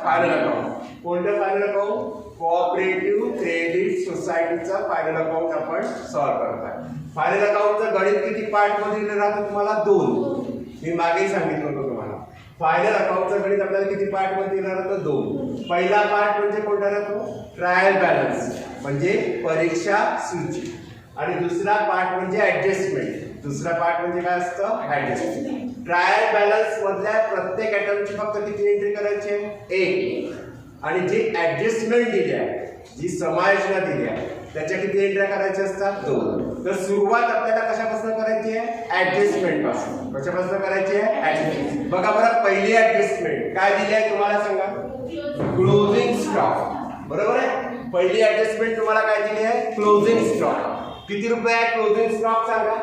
Final account. कोणतं final account? Cooperative credit सोसायटीचा final account आपण सॉल्व्ह करताय. फायनल अकाउंटचं गणित किती पार्ट मध्ये दिलं राहतं तुम्हाला? 2. मी मागेही सांगितलं होतं तुम्हाला. फायनल अकाउंटचं गणित आपल्याला किती पार्ट मध्ये दिलं राहतं? 2. पहिला पार्ट म्हणजे कोणता राहतो? ट्रायल बॅलन्स म्हणजे परीक्षा सूची. आणि दुसरा पार्ट म्हणजे ऍडजस्टमेंट. दुसरा पार्ट म्हणजे काय असतं? ऍडजस्टमेंट. ट्रायल बॅलन्स मधल्या प्रत्येक आयटमची फक्त किती एंट्री करायची आहे? 1. आणि जी ऍडजस्टमेंट दिली आहे, जी समायोजन दिली आहे, त्याच्या किती एंट्र्या करायच्या असतात? 2. तर सुरुवात आपल्याला कशापासून करायची आहे? ऍडजस्टमेंट पासून. कशापासून करायची आहे? ऍडजस्टमेंट. बघा बरं, पहिली ऍडजस्टमेंट काय दिली आहे तुम्हाला सांगा? Closing stock. बरोबर आहे. पहिली ऍडजस्टमेंट तुम्हाला काय दिली आहे? Closing stock. किती रुपये आहे क्लोजिंग स्टॉक सांगा?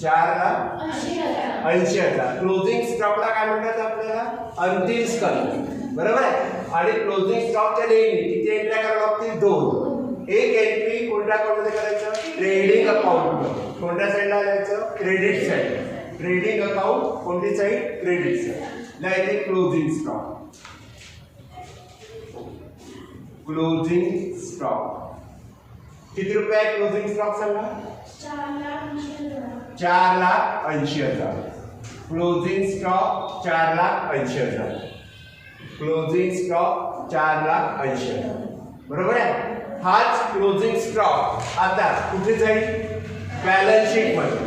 4,80,000. क्लोजिंग स्टॉकला काय म्हणतात आपल्याला? अंतिम स्कंद. बरोबर आहे. आणि क्लोजिंग स्टॉकच्या नेहमी किती एंट्र्या कराव्या लागतील? 2. एक एंट्री कोणत्या अकाउंटमध्ये करायचं? Trading account. कोणत्या साईडला लिहायचं? Credit side. ट्रेडिंग अकाउंट कोणती साईड? Credit side. लिहायचे क्लोजिंग स्टॉक. क्लोजिंग स्टॉक किती रुपये आहे? क्लोजिंग स्टॉक सांगा? 4,80,000. Closing stock 4,80,000. Closing stock 4,80,000. बरोबर आहे. हाच क्लोजिंग स्टॉक आता कुठे जाईल? बॅलन्स शीट मध्ये.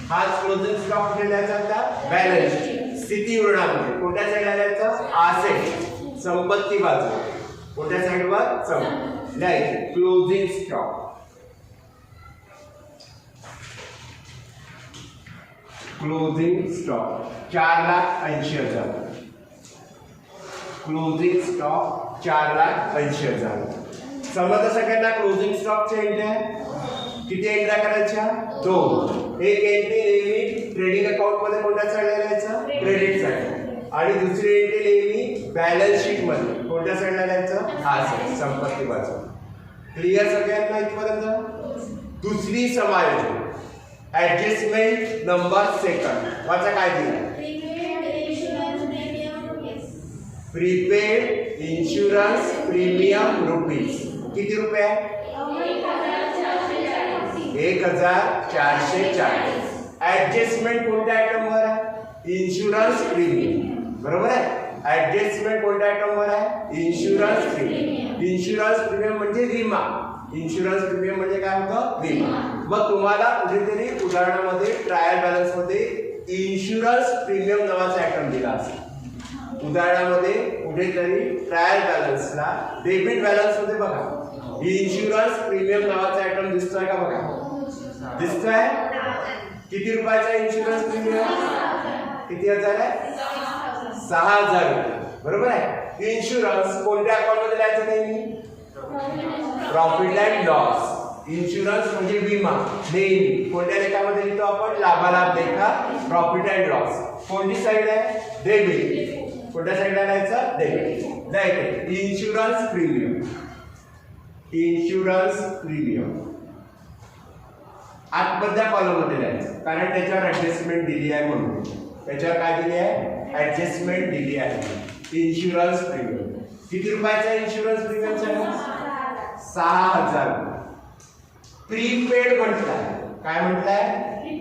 हाच क्लोजिंग स्टॉक कुठे लिहायचा? आता बॅलन्स शीट स्थिती विवरणामध्ये. कोणत्या साईडला लिहायचं? असेट संपत्ती बाजू. कोणत्या साईडवर? संपत्ती. लिहायचे closing stock. Closing stock 4,80,000. Closing stock 4,80,000. समजा सगळ्यांना क्लोजिंग स्टॉकच्या एंट्र्या किती एंट्र्या करायच्या? 2. एक एंट्री नेहमी ट्रेडिंग अकाउंट मध्ये कोणत्या साईडला लिहायचं? Credit side. आणि दुसरी एंट्री नेहमी बॅलन्स शीट मध्ये कोणत्या साईडला लिहायचं? असेट संपत्ती बाजू. क्लिअर सगळ्यांना इथपर्यंत? दुसरी समायोजन ऍडजस्टमेंट नंबर सेकंड. वाचा काय दिलं? Prepaid insurance premium rupees. किती रुपये? 1,440. ऍडजस्टमेंट कोणत्या आयटमवर आहे? Insurance premium. बरोबर आहे. ऍडजस्टमेंट कोणत्या आयटमवर आहे? Insurance premium. इन्शुरन्स प्रीमियम म्हणजे विमा. इन्शुरन्स प्रीमियम म्हणजे काय होतं? विमा. मग तुम्हाला कुठेतरी उदाहरणामध्ये ट्रायल बॅलन्स मध्ये इन्शुरन्स प्रीमियम नावाचा आयटम दिला असेल. उदाहरणामध्ये कुठेतरी ट्रायल बॅलन्सला डेबिट बॅलन्स मध्ये बघा इन्शुरन्स प्रीमियम नावाचा आयटम दिसतोय का? बघा दिसतोय. किती रुपयाचा इन्शुरन्स प्रीमियम? किती हजार आहे? 6,000 रुपये. बरोबर आहे. इन्शुरन्स कोणत्या अकाउंट मध्ये लिहायचं? नेहमी प्रॉफिट अँड लॉस. इन्शुरन्स म्हणजे विमा. नेहमी कोणत्या लेखामध्ये लिहितो आपण? लाभालाभ लेखा. Profit and loss. कोणती साईड आहे? डेबिट. कोणत्या साईडला लिहायचं? डेबिट. लिहायचं इन्शुरन्स प्रीमियम. इन्शुरन्स प्रीमियम आतमधल्या कॉलम मध्ये लिहायचं, कारण त्याच्यावर ऍडजस्टमेंट दिली आहे म्हणून. त्याच्यावर काय दिली आहे? ऍडजस्टमेंट दिली आहे. Insurance premium. किती रुपयाचा इन्शुरन्स प्रीमियम सांगा? 6,000. प्रीपेड म्हटलाय. काय म्हटलंय?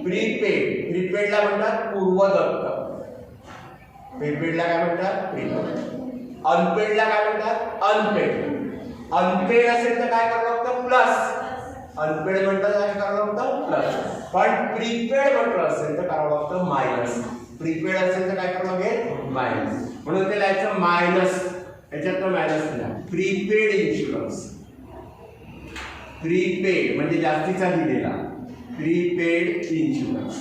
प्रीपेड. प्रीपेडला म्हणतात पूर्वदत्त. प्रीपेडला काय म्हणतात? प्रीपेड. अनपेडला काय म्हणतात? अनपेड. अनपेड असेल तर काय करावं लागतं? प्लस. अनपेड म्हणतात काय करावं लागतं? प्लस. पण प्रीपेड म्हटलं असेल तर करावं लागतं मायनस. प्रीपेड असेल तर काय करावं लागेल? मायनस. म्हणून ते लिहायचं मायनस. याच्यात मायनस लिहा. Prepaid insurance. प्रीपेड म्हणजे जास्तीचा दिलेला. Prepaid insurance.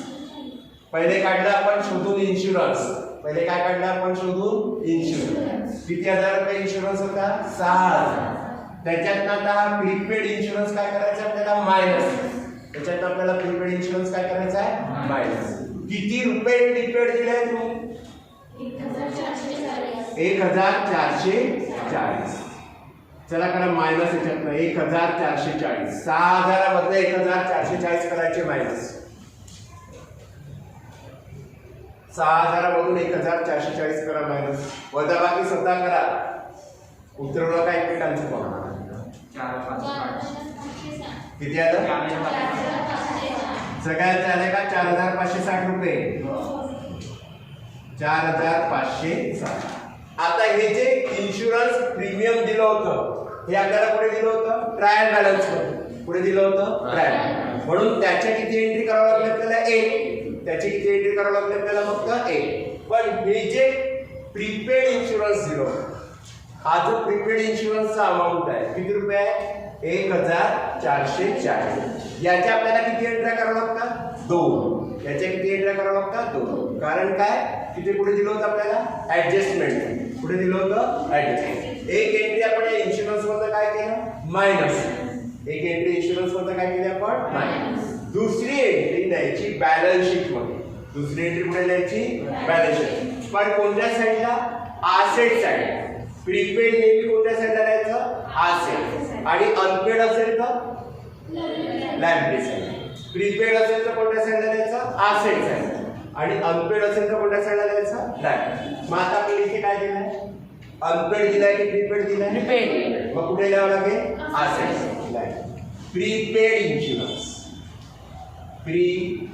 पहिले काढलं आपण शोधून इन्शुरन्स. पहिले काय काढलं आपण शोधून? इन्शुरन्स. किती हजार रुपये इन्शुरन्स होता? 6,000. त्याच्यात आता प्रीपेड इन्शुरन्स काय करायचं आपल्याला? मायनस. त्याच्यात आपल्याला प्रीपेड इन्शुरन्स काय करायचा आहे? मायनस. किती रुपये प्रीपेड दिले तुम्ही? 1,440. चला करा मायनस. याच्यात 1,440. 6,000 मधले 1,440 करायचे मायनस. 6000 मधून 1440 करा मायनस, वजाबाकी स्वतः करा. उतरवलं काय एकमेकांचं कोणा किती आलं? सगळ्यात झाले का 4560 रुपये. 4560. आता हे जे इन्शुरन्स प्रीमियम दिलं होतं हे आपल्याला कुठे दिलं होतं? ट्रायल बॅलन्स कुठे दिलं होतं? ट्रायल. म्हणून त्याच्या किती एंट्री करावं लागली आपल्याला? 1. त्याची किती एंट्री करावं लागली आपल्याला? फक्त 1. पण हे जे प्रीपेड इन्शुरन्स दिलं होतं, हा जो प्रीपेड इन्शुरन्सचा अमाऊंट आहे किती रुपये आहे? 1440. याच्या आपल्याला किती एंट्र्या करावं लागतात? 2. याच्या किती एंट्र्या करावं लागतात? 2. कारण काय? तिथे कुठे दिलं होतं आपल्याला? ऍडजस्टमेंट. कुठे दिलं होतं? ऍडजस्टमेंट. एक एंट्री आपण या इन्शुरन्स मध्ये काय केलं? मायनस. एक एंट्री इन्शुरन्स मध्ये काय केली आपण? मायनस. दुसरी एंट्री द्यायची बॅलन्स शीट मध्ये. दुसरी एंट्री कुठे द्यायची? Balance sheet. पण कोणत्या साईडला? Asset side. प्रीपेड नेहमी कोणत्या साईडला द्यायचं? असेट. आणि अनपेड असेल तर लायबिलिटी साईड. प्रीपेड असेल तर कोणत्या साईडला द्यायचं? Asset side. आणि अनपेड असेल तर कोणत्या साईडला द्यायचं? लायबिलिटी. मग आता आपण इथे काय दिलंय? अनपेड दिलाय की प्रीपेड दिलाय? प्रीपेड. मग कुठे द्यावं लागेल? Asset liability. Prepaid insurance. Prepaid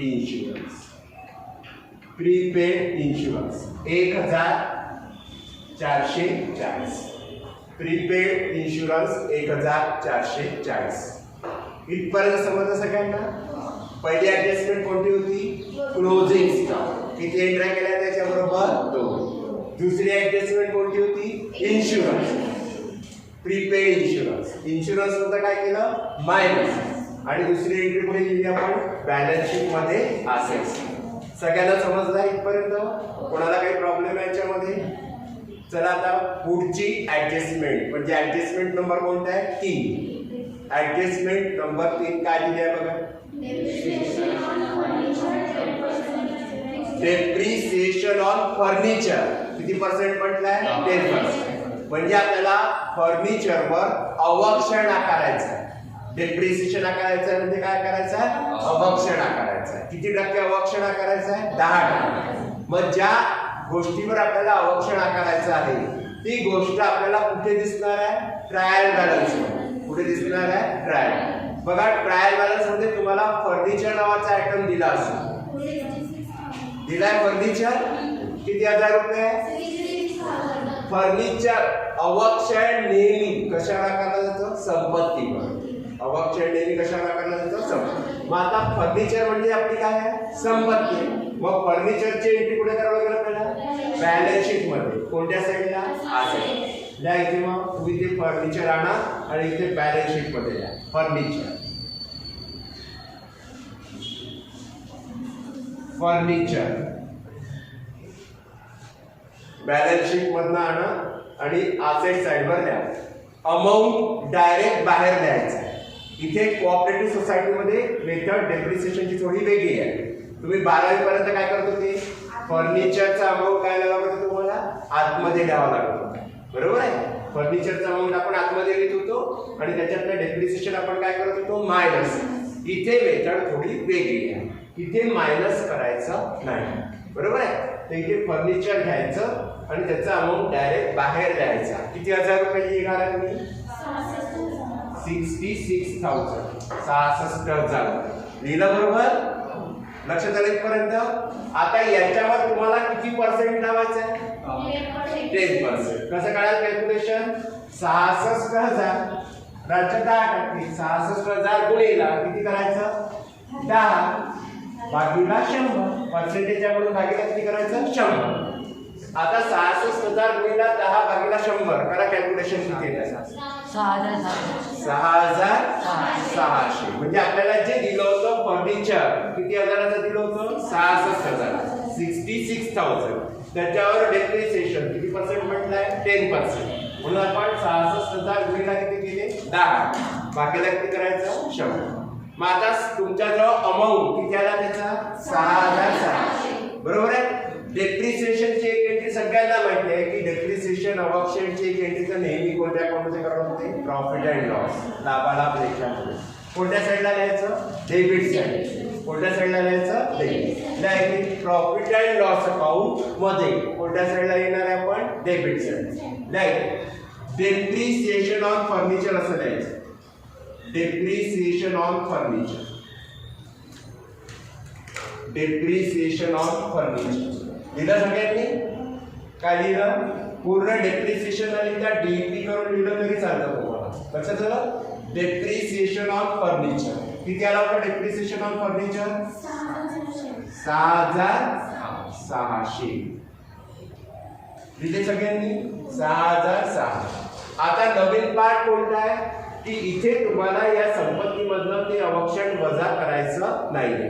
insurance. Prepaid insurance 1440. Prepaid insurance 1440. इथपर्यंत समजलं सगळ्यांना? पहिली ऍडजस्टमेंट कोणती होती? Closing stock. किती एंट्र्या केल्या त्याच्याबरोबर? 2. दुसरी ऍडजस्टमेंट कोणती होती? इन्शुरन्स. Prepaid insurance. इन्शुरन्स मध्ये काय केलं? मायनस. आणि दुसरी एंट्री कुठे लिहिली आपण? बॅलन्स शीट मध्ये असेट्स. सगळ्यांना समजलं इथपर्यंत? कोणाला काही प्रॉब्लेम आहे याच्यामध्ये? चला आता पुढची ऍडजस्टमेंट म्हणजे ऍडजस्टमेंट नंबर कोणता आहे? 3. ऍडजस्टमेंट नंबर 3 काय दिली आहे बघा? Depreciation on furniture. किती पर्सेंट म्हटलंय? 10%. म्हणजे आपल्याला फर्निचरवर अवक्षय आकारायचं आहे. डेप्रिसिएशन आकारायचं म्हणजे काय करायचं आहे? अवक्षय आकारायचं आहे. किती टक्के अवक्षय आकारायचं आहे? 10%. मग ज्या गोष्टीवर आपल्याला अवक्षय आकारायचं आहे ती गोष्ट आपल्याला कुठे दिसणार आहे? ट्रायल बॅलन्स मध्ये. कुठे दिसणार आहे? ट्रायल. बघा ट्रायल बॅलन्स मध्ये तुम्हाला फर्निचर नावाचा आयटम दिला असेल. दिलाय फर्निचर. किती 1000 रुपये? फर्निचर अवक्षय नेहमी कशावर आकारला जातो? संपत्तीवर. अवक्षय नेहमी कशावर आकारला जातो? संपत्ती. मग आता फर्निचर म्हणजे आपली काय आहे? संपत्ती. मग फर्निचरची एंट्री कुठे करावं लागेल आपल्याला? बॅलन्स शीट मध्ये. कोणत्या साईडला? असेट. द्या इथे. मग तुम्ही इथे फर्निचर आणा आणि इथे बॅलन्स शीट मध्ये द्या फर्निचर. फर्निचर बॅलन्स शीट मधनं आणा आणि असेट साईडवर द्या. अमाऊंट डायरेक्ट बाहेर द्यायचा आहे. इथे कोऑपरेटिव्ह सोसायटीमध्ये मेथड डेप्रिसिएशनची थोडी वेगळी आहे. तुम्ही 12वी पर्यंत काय करत होते? फर्निचरचा अमाऊंट काय द्यावा लागतो तुम्हाला? आतमध्ये द्यावा लागतो. बरोबर आहे? फर्निचरचा अमाऊंट आपण आतमध्ये लिहित होतो आणि त्याच्यातलं डेप्रिसिएशन आपण काय करत होतो? मायनस. इथे मेथड थोडी वेगळी आहे. इथे मायनस करायचं नाही. बरोबर आहे? तर इथे फर्निचर घ्यायचं आणि त्याचा अमाऊंट डायरेक्ट बाहेर द्यायचा. किती 1000 रुपये लिहिणार तुम्ही? 66,000. 66,000 लिहिलं. बरोबर? लक्षात आलं इथपर्यंत? आता याच्यावर तुम्हाला किती पर्सेंट लावायचं आहे? 10%. कसं काढाल कॅल्क्युलेशन? 66,000 राज्य 10%. 66,000 गुणिला किती करायचं? 10 भागीला 100. पर्सेंटेजच्याकडून भागीला किती करायचं? 100. आता 66,000 गुणिला 10 भागीला 100 करा कॅल्क्युलेशन किती येतं? 6,600. म्हणजे आपल्याला जे दिलं होतं फर्निचर किती हजाराचं दिलं होतं? 66,000. 66,000. त्याच्यावर डेप्रिसिएशन किती पर्सेंट म्हटलंय? 10%. म्हणून आपण 66,000 गुणिला किती केले? 10 बाकीला किती करायचं? 100. मग आता तुमच्याजवळ अमाऊंट किती आला त्याचा? 6,600. बरोबर आहे? डेप्रिसिएशनची एक एंट्री सगळ्यांना माहिती आहे की डेप्रिसिएशन अवक्षयची एक एंट्री तर नेहमी कोणत्या अकाउंटमध्ये करावं लागते? Profit and loss. लाभालाभ लेखामध्ये. कोणत्या साईडला लिहायचं? Debit side. कोणत्या साईडला लिहायचं debit. Like profit and loss account मध्ये कोणत्या साईडला येणार आहे आपण debit side. Like depreciation on furniture असं लिहायचं. Depreciation on furniture. Depreciation on furniture लिहिलं सगळ्यांनी. काय लिहिलं पूर्ण डेप्रिसिएशन लिहिता डीपी करून लिहिलं तरी चालतं तुम्हाला. लक्षात झालं. डेप्रिसिएशन ऑन फर्निचर किती आला होता डेप्रिसिएशन ऑन फर्निचर 6600 लिहिले सगळ्यांनी 6600. आता नवीन पार्ट कोणता आहे की इथे तुम्हाला या संपत्तीमधनं ते अवक्षण वजा करायचं नाहीये.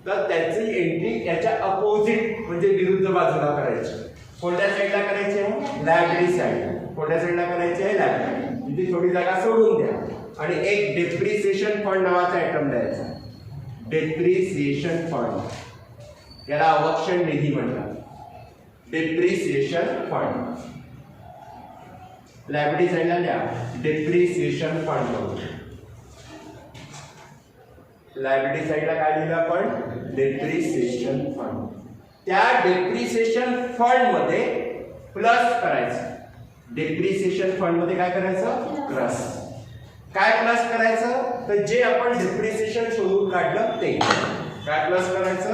तर त्याची एंट्री याच्या अपोजिट म्हणजे विरुद्ध बाजूला करायची. कोणत्या साईडला करायची आहे लायबिलिटी साईड. कोणत्या साईडला करायची आहे लायबिलिटी. तिथे थोडी जागा सोडून द्या आणि एक डेप्रिसिएशन फंड नावाचा आयटम द्यायचा. डेप्रिसिएशन फंड याला अवक्षण निधी म्हणतात. डेप्रिसिएशन फंड लायबिलिटी साईडला द्या. डेप्रिसिएशन फंड म्हणून लायबिलिटी साईडला काय लिहिलं आपण डेप्रिसिएशन फंड. त्या डेप्रिसिएशन फंड मध्ये प्लस करायचं. डेप्रिसिएशन फंड मध्ये काय करायचं प्लस. काय प्लस करायचं तर जे आपण डेप्रिसिएशन शोधून काढलं ते. काय प्लस करायचं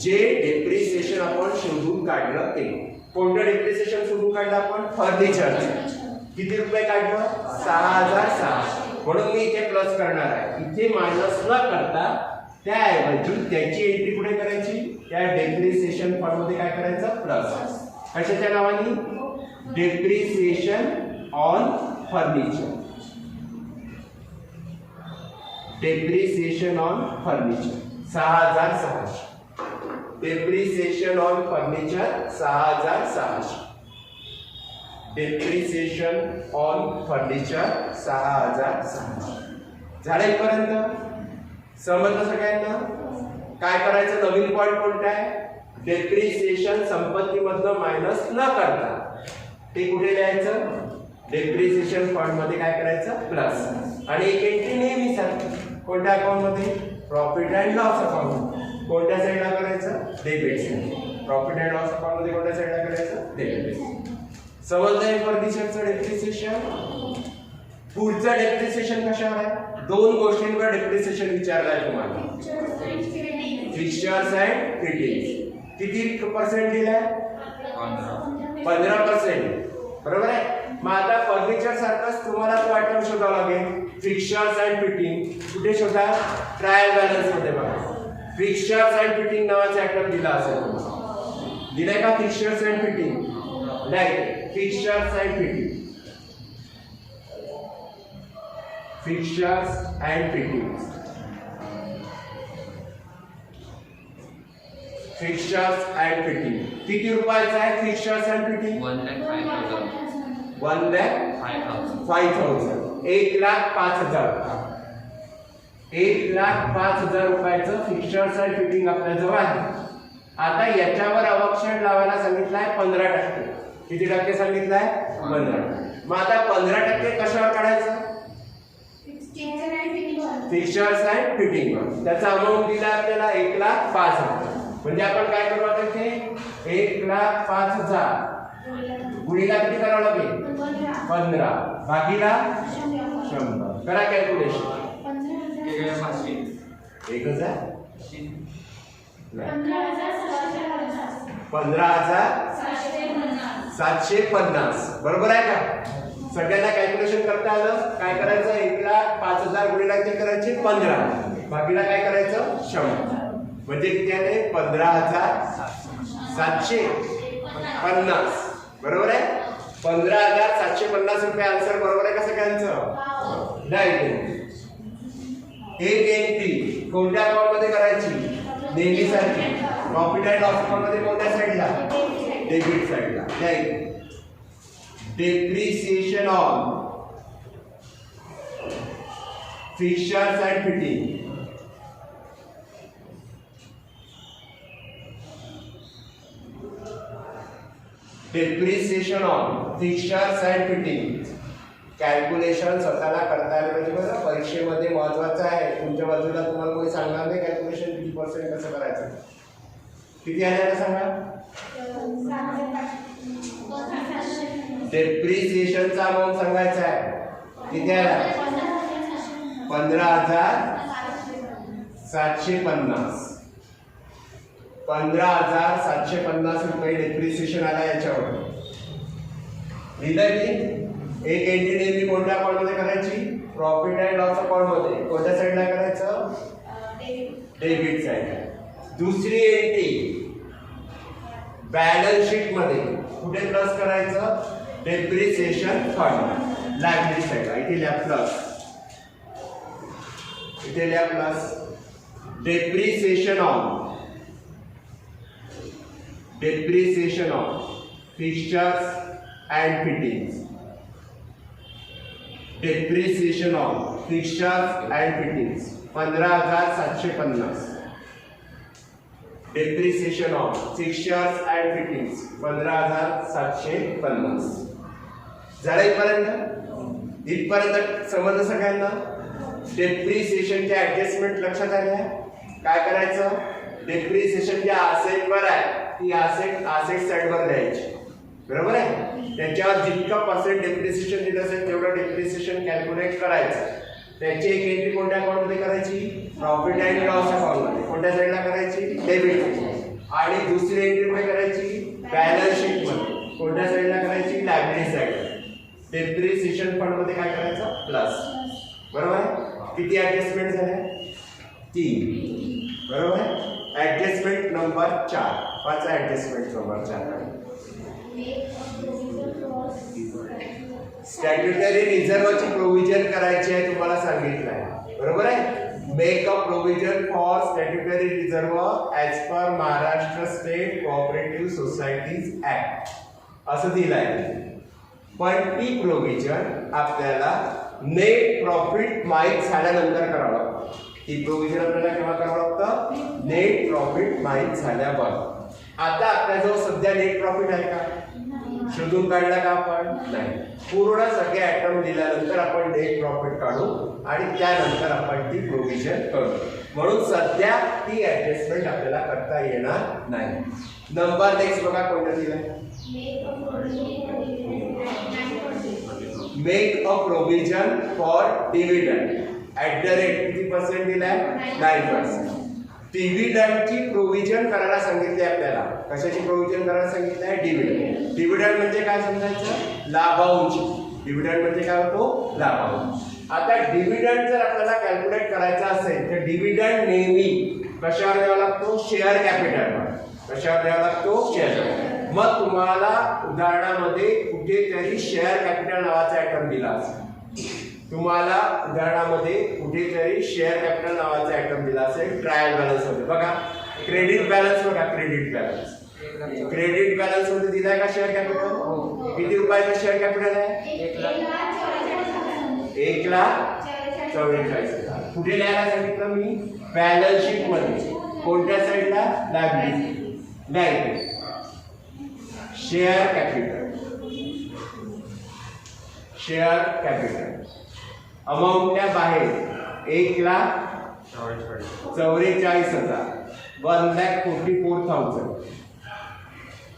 जे डेप्रिसिएशन आपण शोधून काढलं ते. कोणतं डेप्रिसिएशन शोधून काढलं आपण फर्निचरचं. किती रुपये काढलं 6600. म्हणून मी इथे प्लस करणार आहे. इथे मायनस न करता त्याऐवजी त्याची एंट्री कुठे करायची त्या डेप्रिसिएशन फंड मध्ये काय करायचं प्लस. कशाच्या नावाने depreciation on furniture. Depreciation on furniture 6600. Depreciation on furniture 6600. Depreciation on furniture 6600. झालं इथपर्यंत समजलं सगळ्यांना. काय करायचं नवीन पॉईंट कोणता आहे डेप्रिसिएशन संपत्तीमधनं मायनस न करता ते कुठे लिहायचं डेप्रिसिएशन फंड मध्ये काय करायचं प्लस. आणि एक एंट्री नेहमी सांग कोणत्या अकाउंट मध्ये प्रॉफिट अँड लॉस अकाउंट. कोणत्या साईडला करायचं debit side. Profit and loss account मध्ये कोणत्या साईडला करायचं डेबिट साईड. समजलंय फर्निचरचं डेप्रिसिएशन. पुढचं डेप्रिसिएशन कशावर आहे दोन गोष्टींवर डेप्रिसिएशन विचारलाय तुम्हाला. Fixtures and fittings. किती पर्सेंट दिलाय 15%. बरोबर आहे. मग आता फर्निचर सारखंच तुम्हाला तो आयटम शोधावा लागेल. फिक्स्चर्स अँड फिटिंग कुठे शोधा ट्रायल बॅलन्स मध्ये बघा. फिक्स्चर्स अँड फिटिंग नावाचा आयटम दिला असेल. दिलाय का fixtures and fitting. Right fixtures and fitting. Fixtures and fitting. Fixtures and fitting किती रुपयाचा आहे फिक्स्चर्स अँड फिटिंग 1,05,000. 1,05,000. 1,05,000. 1,05,000 रुपयाचं फिक्स्चर्स अँड फिटिंग आपल्या जवळ आहे. आता याच्यावर अवक्षण लावायला सांगितलंय 15%. किती टक्के सांगितलंय 15%. मग आता 15% कशावर काढायचं फिक्स्चर्स अँड फिटिंग. त्याचा अमाऊंट दिला आपल्याला 1,05,000. म्हणजे आपण काय करू आता इथे 1,05,000 गुणिला किती करावं लागेल 15 भागीला 100. करा कॅल्क्युलेशन. 15,750. बरोबर आहे का. सगळ्यांना कॅल्क्युलेशन करता आलं. काय करायचं 1,05,000 गुणिला किती करायचे 15 भागीला काय करायचं 100. म्हणजे किती आले 15,750. बरोबर आहे. 15,750 रुपये आन्सर. बरोबर आहे का सगळ्यांचं. राईट. एक एंट्री कोणत्या अकाउंट मध्ये करायची नेहमीसारखी प्रॉफिट अँड लॉस अकाउंट मध्ये कोणत्या साईडला डेबिट साईडला. Right. Depreciation on fixtures and fitting. Depreciation on fixtures and fittings. Calculation स्वतःला करता आलं पाहिजे बरं. परीक्षेमध्ये महत्वाचं आहे. तुमच्या बाजूला तुम्हाला कोणी सांगणार नाही कॅल्क्युलेशन किती पर्सेंट कसं करायचं. किती आले सांगा. डेप्रिसिएशनचा अमाऊंट सांगायचा आहे. किती आला. 15,750. 15,750 रुपये डेप्रिसिएशन आला याच्यावर. लिहिलं की एक एंट्री नेहमी कोणत्या अकाउंटमध्ये करायची. प्रॉफिट अँड लॉस अकाउंटमध्ये. कोणत्या साईडला करायचं. डेबिट साईडला. दुसरी एंट्री बॅलन्स शीट मध्ये कुठे प्लस करायचं. डेप्रिसिएशन फंड लायबिलिटी साईडला. इथे लिहा प्लस. इथे लिहा plus. Depreciation on fixtures and fittings. Depreciation on fixtures and fittings 15,750. Depreciation on fixtures and fittings 15,750. झालं इथपर्यंत. इथपर्यंत समजलं सगळ्यांना. डेप्रिसिएशनचे ऍडजस्टमेंट लक्षात आल्या. काय करायचं. डेप्रिसिएशन ज्या असेटवर आहे ती असेट साईडवर द्यायची. बरोबर आहे. त्याच्यावर जितकं पर्सेंट डेप्रिसिएशन दिलं असेल तेवढं डेप्रिसिएशन कॅल्क्युलेट करायचं. त्याची एक एंट्री कोणत्या अकाउंटमध्ये करायची. प्रॉफिट अँड लॉस अकाउंटमध्ये. कोणत्या साईडला करायची. डेबिट. आणि दुसरी एंट्री कुठे करायची. बॅलन्स शीट मध्ये. कोणत्या साईडला करायची. लायबिलिटी साईडला. डेप्रिसिएशन फंड मध्ये काय करायचं. प्लस. बरोबर आहे. किती ऍडजस्टमेंट झाल्या. 3. बरोबर आहे. Adjustment number 4. पाचवा ऍडजस्टमेंट नंबर 4. स्टॅट्युटरी रिझर्वची प्रोव्हिजन करायची आहे तुम्हाला सांगितलं आहे. बरोबर आहे. Make a provision for statutory reserve as per Maharashtra state cooperative societies act असं दिलं आहे. पण ती प्रोव्हिजन आपल्याला नेट प्रॉफिट माहीत झाल्यानंतर करावं लागतं. ही प्रोव्हिजन आपल्याला केव्हा करावं लागतं. नेट प्रॉफिट माहीत झाल्यावर. आता आपल्याजवळ सध्या नेट प्रॉफिट आहे का. शोधून काढला का आपण. नाही. पूर्ण सगळे आयटम दिल्यानंतर आपण नेट प्रॉफिट काढू आणि त्यानंतर आपण ती प्रोव्हिजन करू. म्हणून सध्या ती ऍडजस्टमेंट आपल्याला करता येणार नाही. नंबर नेक्स्ट बघा कोणता दिलाय. Make a provision for dividend at the rate किती पर्सेंट दिलाय. 9%. डिव्हिडंडची प्रोव्हिजन करायला सांगितले आपल्याला. कशाची प्रोव्हिजन करायला सांगितलं आहे. डिव्हिडंड. डिव्हिडंड म्हणजे काय समजायचं. लाभांश. डिव्हिडंड म्हणजे काय होतो. लाभांश. आता डिव्हिडंड जर आपल्याला कॅल्क्युलेट करायचा असेल तर डिव्हिडंड नेहमी कशावर द्यावा लागतो. शेअर कॅपिटलवर. कशावर द्यावा लागतो. शेअर. मग तुम्हाला उदाहरणामध्ये कुठेतरी शेअर कॅपिटल नावाचा आयटम दिला असेल. तुम्हाला उदाहरणामध्ये कुठेतरी शेअर कॅपिटल नावाचा आयटम दिला असेल. ट्रायल बॅलन्स मध्ये बघा. क्रेडिट बॅलन्स बघा. Credit balance. क्रेडिट बॅलन्स मध्ये दिलाय का शेअर कॅपिटल. किती रुपयाचं शेअर कॅपिटल आहे. 1,44,000. कुठे लिहायला सांगितलं मी. बॅलन्स शीट मध्ये. कोणत्या साईडला. Liability. Liability. Share capital. Share capital amount त्या बाहेर 1,44,000. 1,44,000.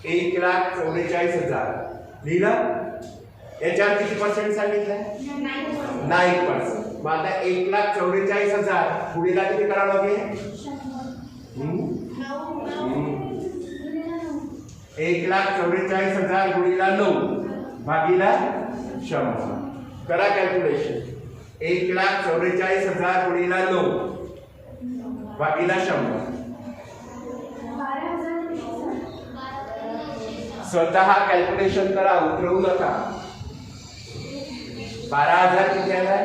1,44,000 लिहिलं. याच्यावर किती पर्सेंट सांगितलंय. 9%. मग आता 1,44,000 पुढीला किती करावं लागेल. 1,44,000 गुणिला 9 भागीला 100. करा कॅल्क्युलेशन. 1,44,000 गुणिला 9 भागीला 100. स्वतः कॅल्क्युलेशन करा. उतरवू नका. 12,000 किती आलाय.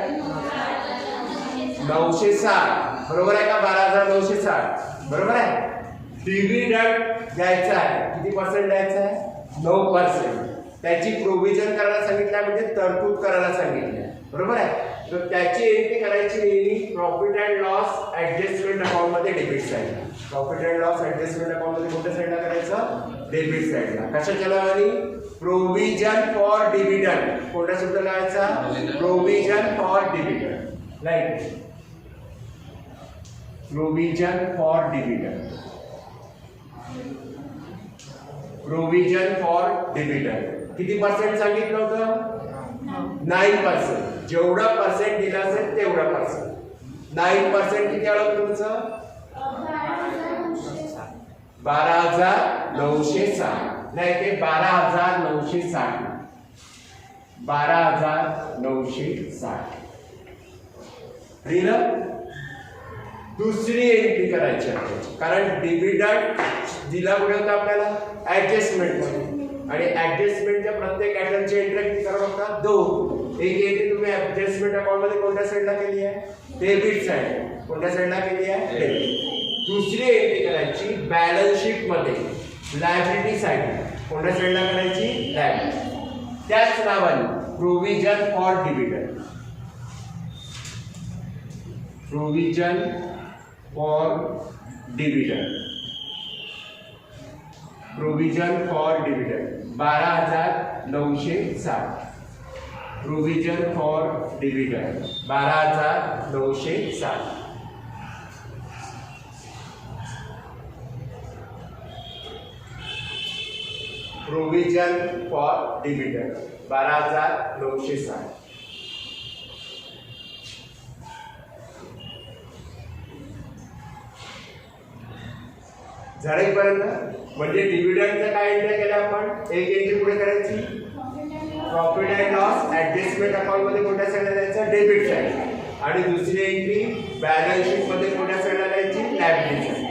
960. बरोबर आहे का. 12,960. बरोबर आहे. डिव्हिडंड द्यायचा आहे. किती पर्सेंट द्यायचा आहे. 9%. त्याची प्रोव्हिजन करायला सांगितलं म्हणजे तरतूद करायला सांगितलं. बरोबर आहे. तर त्याची एंट्री करायची नेहमी profit and loss adjustment account मध्ये. डेबिट साईडला. Profit and loss adjustment account मध्ये कोणत्या साईडला करायचं. डेबिट साईडला. कशाच्या नावाने. प्रोव्हिजन फॉर डिव्हिडंड कोणता शब्द लावायचा provision for dividend like provision for dividend provision for dividend किती पर्सेंट सांगितलं होतं 9%. जेवढा पर्सेंट दिला असेल तेवढा पर्सेंट 9% किती आलं तुमचं 12,960 नाही ते 12,960 12,960 लिहिलं. दुसरी एंट्री करायची आहे कारण डिव्हिडंड दिला कुठे होता आपल्याला ऍडजस्टमेंट मध्ये आणि ऍडजस्टमेंटच्या प्रत्येक आयटमची एंट्री किती करावं लागतात 2. एक एंट्री तुम्ही ऍडजस्टमेंट अकाउंट मध्ये कोणत्या साईडला केली आहे डेबिट साईड कोणत्या साईडला केली आहे डेबिट. दुसरी एंट्री करायची बॅलन्स शीट मध्ये लायबिलिटी साईड कोणत्या साईडला करायची लायबिलिटी त्याच नावाने provision for dividend provision for dividend provision for dividend 12,960 provision for dividend 12,960 provision for dividend 12,960 झाडेपर्यंत म्हणजे डिव्हिडंडचं काय एंट्री केलं आपण एक एंट्री पुढे करायची profit and loss adjustment account मध्ये कोणत्या साईडला जायचं डेबिट साईड आणि दुसरी एंट्री बॅलन्स शीट मध्ये कोणत्या साईडला जायची लायबिलिटी साईड.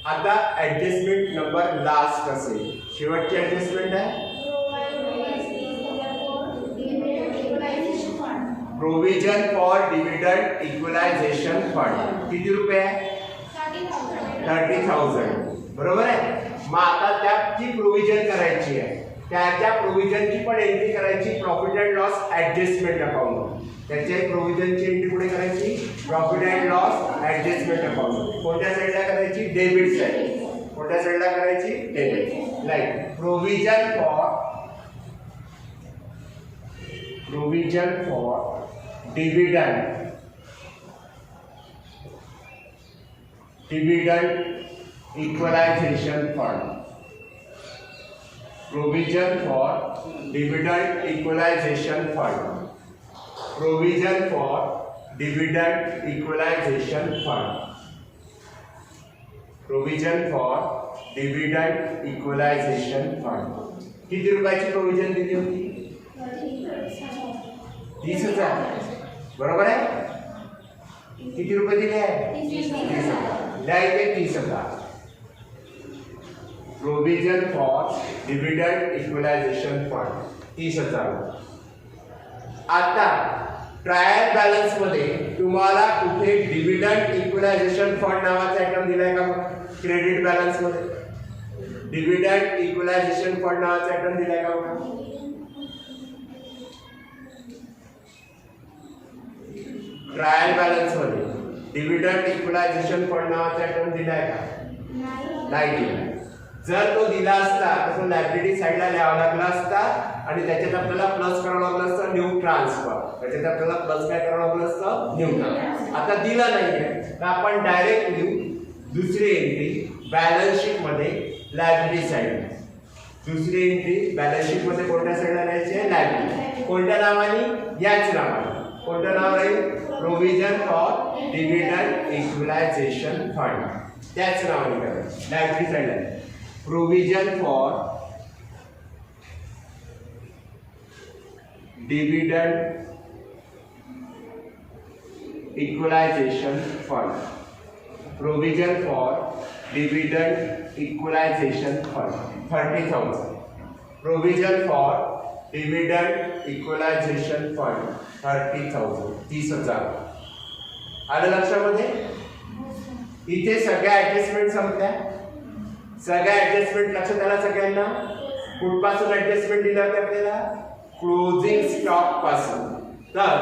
आता ऍडजस्टमेंट नंबर लास्ट असेल शेवटची ऍडजस्टमेंट आहे provision for dividend equalization fund किती रुपये आहे 30,000 बरोबर आहे. मग आता त्याची प्रोव्हिजन करायची आहे त्याच्या प्रोव्हिजनची पण एंट्री करायची profit and loss adjustment account त्याच्या प्रोव्हिजनची एंट्री पुढे करायची profit and loss adjustment account कोणत्या साईडला करायची डेबिट साईड कोणत्या साईडला करायची debit like provision for dividend equalization fund provision for dividend equalization fund provision for dividend equalization fund provision for dividend equalization fund किती रुपयाची प्रोव्हिजन दिली होती 30,000 बरोबर आहे. किती रुपये दिले आहे 30,000 द्यायचे 30,000 provision for dividend equalization fund 30,000. आता ट्रायल बॅलन्स मध्ये तुम्हाला कुठे डिव्हिडंड इक्वलायझेशन फंड नावाचा आयटम दिलाय का क्रेडिट बॅलन्स मध्ये डिव्हिडंड इक्वलायझेशन फंड नावाचा आयटम दिलाय का बघा ट्रायल बॅलन्स मध्ये डिव्हिडंड इक्वलायझेशन फंड नावाचा आयटम दिलाय का नाही दिला. जर तो दिला असता तर तो लायबिलिटी साईडला लिहावा लागला असता आणि त्याच्यात आपल्याला प्लस करावं लागलं असतं न्यू ट्रान्सफर त्याच्यात आपल्याला प्लस काय करावं लागलं असतं न्यू ट्रान्सफर. आता दिला नाहीये तर आपण डायरेक्ट लिहू दुसरी एंट्री बॅलन्स शीट मध्ये लायबिलिटी साईड दुसरी एंट्री बॅलन्स शीट मध्ये कोणत्या साईडला लिहायची लायबिलिटी कोणत्या नावाने याच नावाने कोणतं नाव राहील provision for dividend equalization fund त्याच नावाने करायचं लायबिलिटी साईडला provision for dividend equalization fund provision for dividend equalization fund 30,000 provision for dividend equalization fund 30,000 30,000 आलं लक्षामध्ये. इथे सगळ्या ऍडजस्टमेंट संपल्या सगळ्या ऍडजस्टमेंट लक्षात आला सगळ्यांना कुठपासून ऍडजस्टमेंट दिला होता आपल्याला क्लोजिंग स्टॉक पासून तर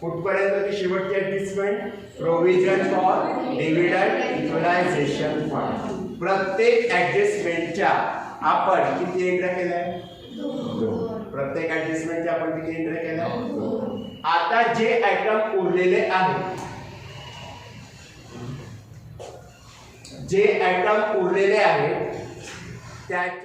कुठपर्यंत ती शेवटची adjustment provision for dividend equalization fund. प्रत्येक ऍडजस्टमेंटच्या आपण किती एंट्री केल्या प्रत्येक ऍडजस्टमेंटचे आपण किती एंट्री केल्या. आता जे आयटम उरलेले आहेत, जे आयटम उरलेले आहेत त्या